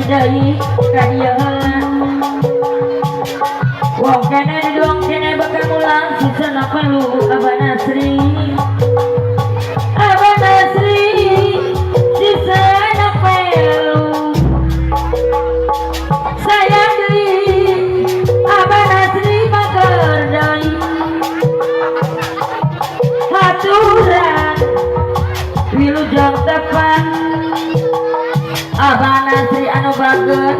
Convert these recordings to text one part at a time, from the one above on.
deui ka dieu heula. Wong kene dong kene bakal mulang sisana perlu Abah Nasri. Abah Nasri sisana perlu. Sayang deui Abah Nasri mager deui. Haturan wilujeng tepan Abah Nasri anu bager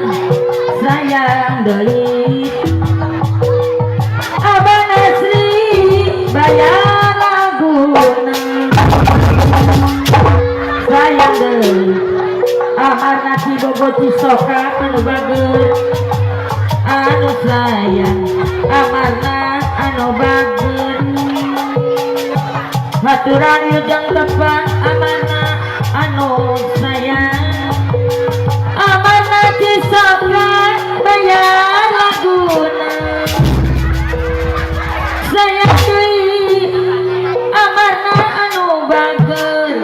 sayang deui. Abah Nasri bayar laguna sayang deui. Amarna ti bogo cisoka anu bager anu sayang amarna anu bager. Haturan wilujeng tepan amarna anu sayang amarna cisoka bayar laguna sayang deui amarna anu bager.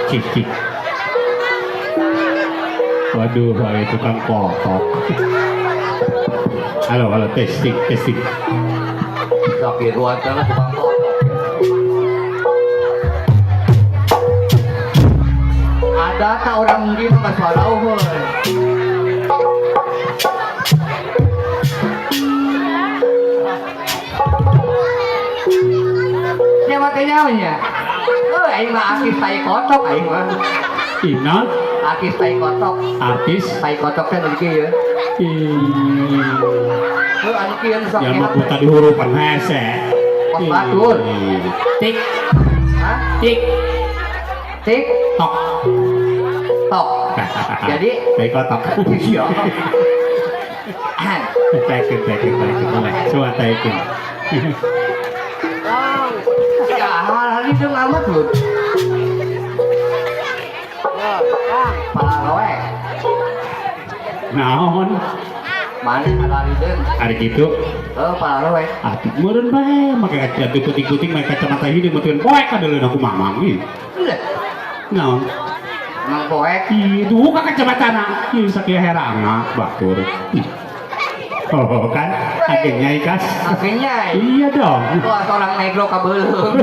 Cik. Waduh, ada tukang kotok. Halo, testing. Sakit wajah tukang kotok. Ada tak orang mungkin nggak suara uhun. Siapa kenyawanya? Aing mah akis tai kotok aing mah. Ina Akis tai kotok. artis Tai kotok teh nu kieu. Anu kieu sok yang nyehat. mau tadi hurufan hese. Pos batur. Tik Hah? tik Tik tok. tok. Jadi Baik kotok. iya. Tekin. Coba tekin. Ya, hari itu ngamat lu. Palaroe. Naon? Mana hari itu? Hari gitu. Oh, palaroe. Atik meureun bae make kaca puting-puting make kacamata hideung meureun poek kadeuleun aku mamang ieu. Udah. Naon? Mang poek. Itu ka kacamatana. Ieu sakieu herangna batur. Oh kan, akhirnya ikas. Akhirnya. Iya dong. Wah, seorang negro kabelung.